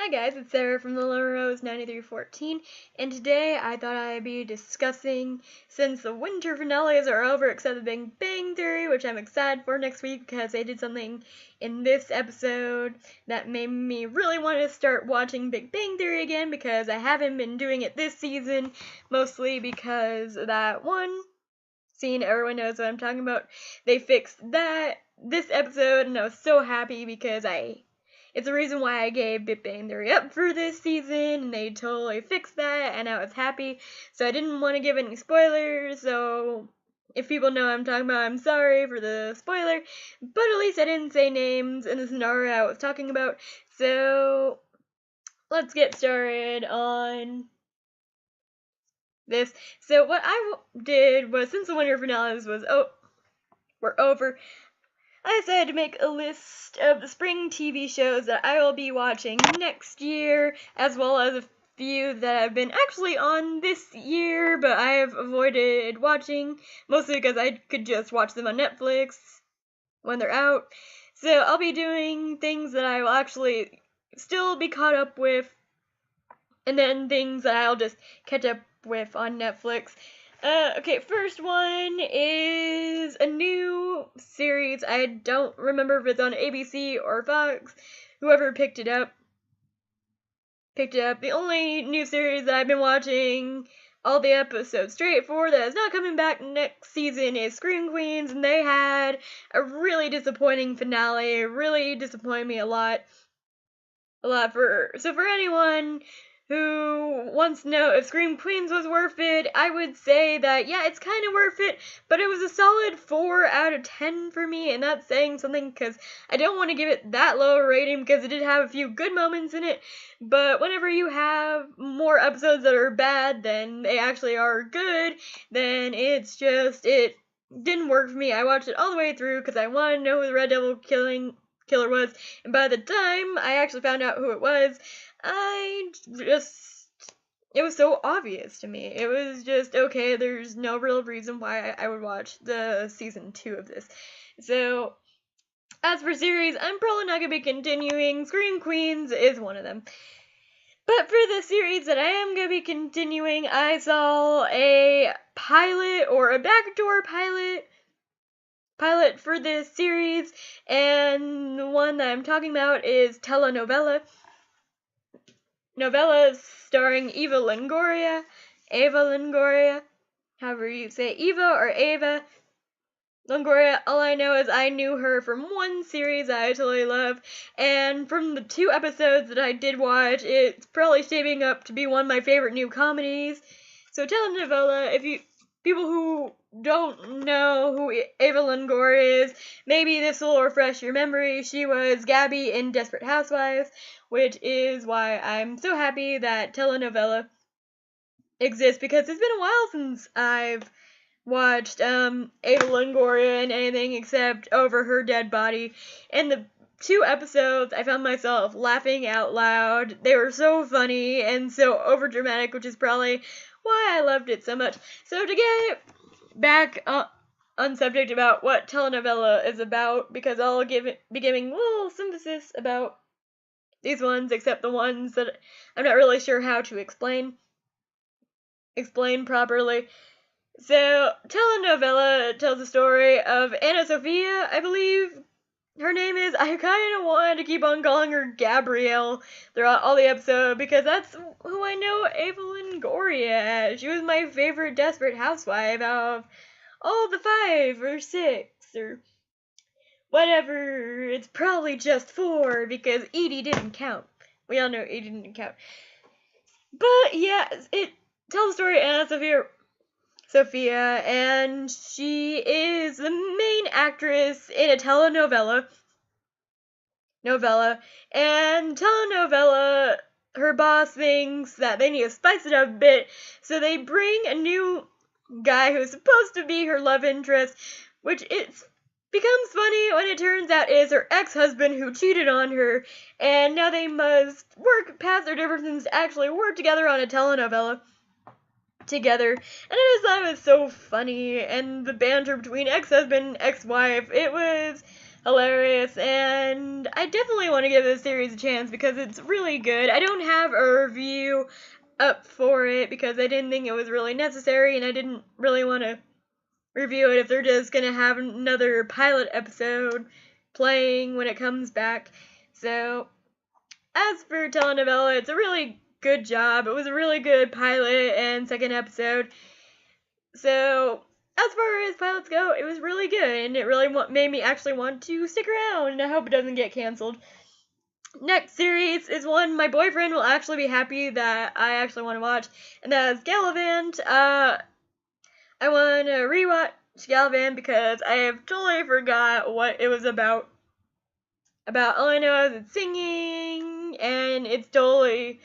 Hi guys, it's Sarah from the Lone Rose 9314, and today I thought I'd be discussing, since the winter finales are over except the Big Bang Theory, which I'm excited for next week because they did something in this episode that made me really want to start watching Big Bang Theory again because I haven't been doing it this season, mostly because that one scene, everyone knows what I'm talking about. They fixed that this episode, and I was so happy because it's the reason why I gave Big Bang Theory up for this season, and they totally fixed that, and I was happy. So I didn't want to give any spoilers, so if people know what I'm talking about, I'm sorry for the spoiler, but at least I didn't say names in the scenario I was talking about. So let's get started on this. So what I did was, since the winter finales were over, I decided to make a list of the spring TV shows that I will be watching next year, as well as a few that have been actually on this year, but I have avoided watching, mostly because I could just watch them on Netflix when they're out. So I'll be doing things that I will actually still be caught up with, and then things that I'll just catch up with on Netflix. Okay, first one is a new series. I don't remember if it's on ABC or Fox. Whoever picked it up. The only new series that I've been watching all the episodes straight for that is not coming back next season is Scream Queens, and they had a really disappointing finale. It really disappointed me a lot. So for anyone who wants to know if Scream Queens was worth it, I would say that, yeah, it's kind of worth it, but it was a solid 4 out of 10 for me, and that's saying something because I don't want to give it that low a rating because it did have a few good moments in it, but whenever you have more episodes that are bad than they actually are good, then it didn't work for me. I watched it all the way through because I wanted to know who the Red Devil killer was, and by the time I actually found out who it was, it was so obvious to me. It was just, okay, there's no real reason why I would watch the season 2 of this. So, as for series, I'm probably not going to be continuing. Scream Queens is one of them. But for the series that I am going to be continuing, I saw a pilot, or a backdoor pilot for this series, and the one that I'm talking about is Telenovela. Novella starring Eva Longoria, however you say, Eva or Ava Longoria. All I know is I knew her from one series I totally love, and from the 2 episodes that I did watch, it's probably shaping up to be one of my favorite new comedies. So Telenovela, people who don't know who Ava Longoria is, maybe this will refresh your memory. She was Gabby in Desperate Housewives, which is why I'm so happy that Telenovela exists, because it's been a while since I've watched Ava Longoria in anything except Over Her Dead Body. And the 2 episodes, I found myself laughing out loud. They were so funny and so overdramatic, which is probably why I loved it so much. So to get back on subject about what Telenovela is about, because I'll be giving a little synthesis about these ones, except the ones that I'm not really sure how to explain properly. So, Telenovela tells the story of Anna Sophia, I believe her name is. I kind of wanted to keep on calling her Gabrielle throughout all the episode, because that's who I know Ava Longoria as. She was my favorite Desperate Housewife out of all the 5 or 6 or whatever. It's probably just 4 because Edie didn't count. We all know Edie didn't count. But yeah, it tells the story of Anna Sophia, and she is the main actress in a telenovela. And telenovela, her boss thinks that they need to spice it up a bit, so they bring a new guy who's supposed to be her love interest, which becomes funny when it turns out is her ex-husband who cheated on her, and now they must work past their differences to actually work together on a telenovela together. And I just thought it was so funny, and the banter between ex-husband and ex-wife, it was hilarious, and I definitely want to give this series a chance because it's really good. I don't have a review up for it because I didn't think it was really necessary, and I didn't really want to review it if they're just gonna have another pilot episode playing when it comes back. So, as for telenovela, it's a really good job. It was a really good pilot and second episode. So, as far as pilots go, it was really good, and it really made me actually want to stick around, and I hope it doesn't get canceled. Next series is one my boyfriend will actually be happy that I actually want to watch, and that is Galavant. I want to rewatch Galavant because I have totally forgot what it was about. All I know is it's singing, and it's totally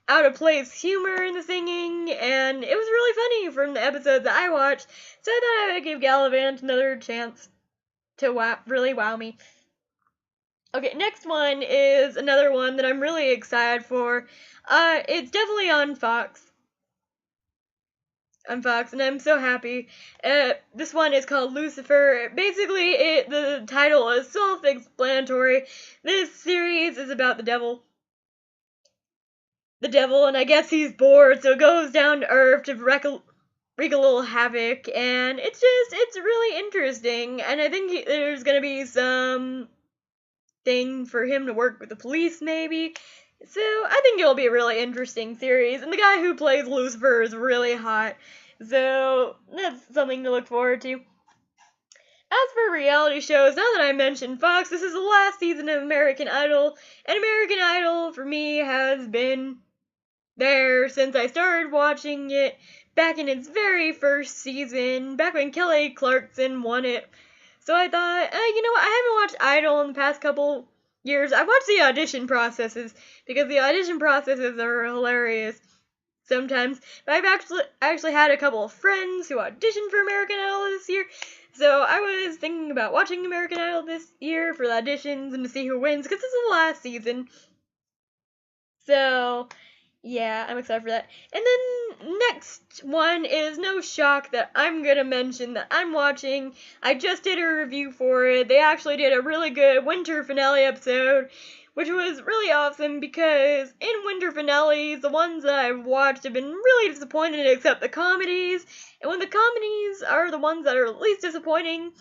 out of place humor in the singing, and it was really funny from the episodes that I watched, so I thought I would give Galavant another chance to really wow me. Okay, next one is another one that I'm really excited for. It's definitely on Fox. And I'm so happy. This one is called Lucifer. Basically, the title is self-explanatory. This series is about the devil. And I guess he's bored, so goes down to Earth to wreak a little havoc, and it's really interesting, and I think there's gonna be some thing for him to work with the police, maybe. So I think it'll be a really interesting series, and the guy who plays Lucifer is really hot, so that's something to look forward to. As for reality shows, now that I mentioned Fox, this is the last season of American Idol, and American Idol for me has been there since I started watching it back in its very first season, back when Kelly Clarkson won it. So I thought, you know what, I haven't watched Idol in the past couple years. I watched the audition processes because the audition processes are hilarious sometimes. But I've actually had a couple of friends who auditioned for American Idol this year. So I was thinking about watching American Idol this year for the auditions and to see who wins because this is the last season. So yeah, I'm excited for that. And then next one is no shock that I'm gonna mention that I'm watching. I just did a review for it. They actually did a really good winter finale episode, which was really awesome because in winter finales, the ones that I've watched have been really disappointing except the comedies. And when the comedies are the ones that are least disappointing,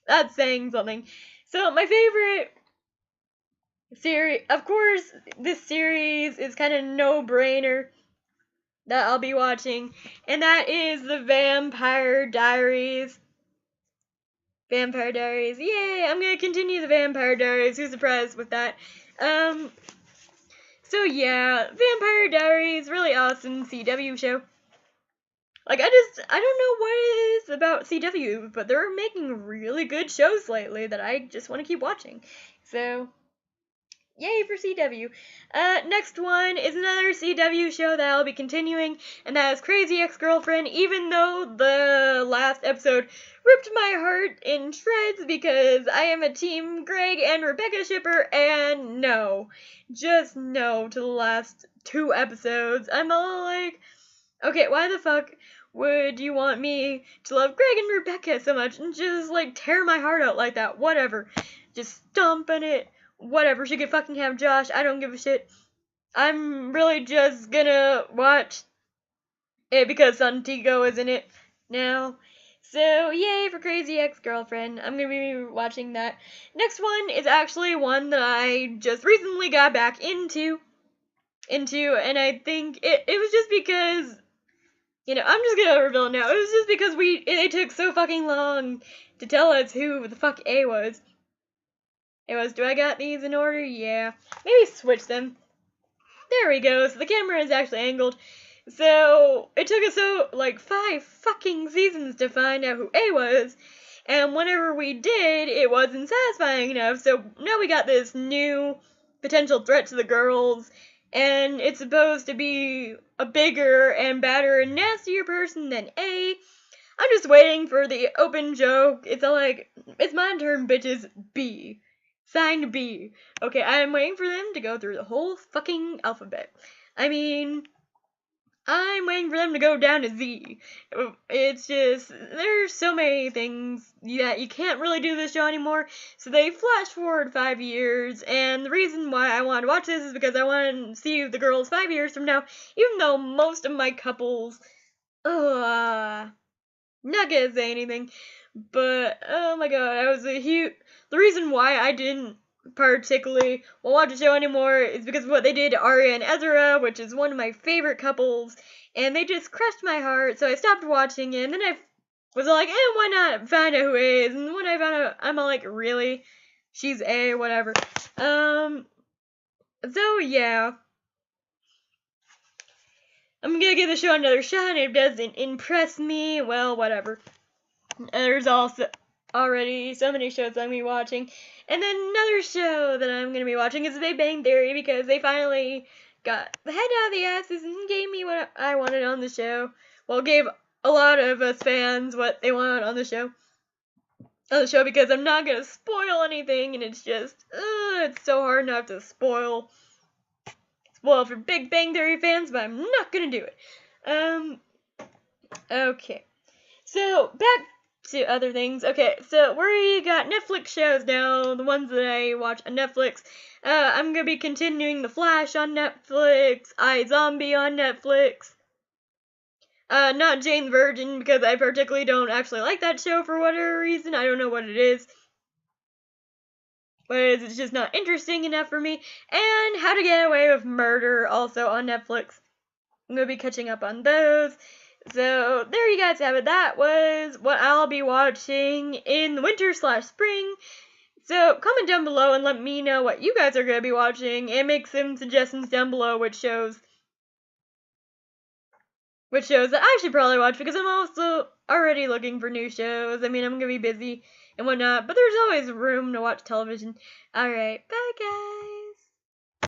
that's saying something. So my favorite series, of course, this series is kind of no-brainer that I'll be watching, and that is the Vampire Diaries. Vampire Diaries, yay! I'm gonna continue the Vampire Diaries. Who's surprised with that? So yeah, Vampire Diaries, really awesome CW show. Like, I don't know what it is about CW, but they're making really good shows lately that I just want to keep watching. So yay for CW. Next one is another CW show that I'll be continuing, and that is Crazy Ex-Girlfriend, even though the last episode ripped my heart in shreds because I am a Team Greg and Rebecca shipper, and no. Just no to the last 2 episodes. I'm all like, okay, why the fuck would you want me to love Greg and Rebecca so much and just, like, tear my heart out like that? Whatever. Just stomp on it. Whatever, she could fucking have Josh. I don't give a shit. I'm really just gonna watch it because Santiago is in it now. So, yay for Crazy Ex-Girlfriend. I'm gonna be watching that. Next one is actually one that I just recently got back into, and I think it was just because, you know, I'm just gonna reveal it now. It was just because it took so fucking long to tell us who the fuck A was. Do I got these in order? Yeah. Maybe switch them. There we go. So the camera is actually angled. So it took us like 5 fucking seasons to find out who A was. And whenever we did, it wasn't satisfying enough. So now we got this new potential threat to the girls. And it's supposed to be a bigger and badder and nastier person than A. I'm just waiting for the open joke. It's all like, it's my turn, bitches. B. Signed B. Okay, I'm waiting for them to go through the whole fucking alphabet. I mean, I'm waiting for them to go down to Z. It's just, there's so many things that you can't really do this show anymore, so they flash forward 5 years, and the reason why I wanted to watch this is because I want to see the girls 5 years from now, even though most of my couples, not gonna say anything, but, oh my god, the reason why I didn't particularly watch the show anymore is because of what they did to Arya and Ezra, which is one of my favorite couples, and they just crushed my heart, so I stopped watching it, and then I was like, why not find out who A is, and when I found out, I'm all like, really? She's A, whatever. So yeah. I'm gonna give the show another shot, and if it doesn't impress me, well, whatever. There's also already so many shows I'm gonna be watching. And then another show that I'm gonna be watching is The Big Bang Theory, because they finally got the head out of the asses and gave me what I wanted on the show. Well, gave a lot of us fans what they wanted on the show. Because I'm not gonna spoil anything, and it's just, it's so hard not to spoil for Big Bang Theory fans, but I'm not gonna do it. Okay. So, back to other things. Okay, so we got Netflix shows now, the ones that I watch on Netflix. I'm gonna be continuing The Flash on Netflix, iZombie on Netflix. Not Jane the Virgin, because I particularly don't actually like that show for whatever reason. I don't know what it is. But it's just not interesting enough for me. And How to Get Away with Murder, also on Netflix. I'm gonna be catching up on those. So, there you guys have it. That was what I'll be watching in the winter/spring. So, comment down below and let me know what you guys are going to be watching, and make some suggestions down below which shows that I should probably watch, because I'm also already looking for new shows. I mean, I'm going to be busy and whatnot, but there's always room to watch television. Alright, bye guys!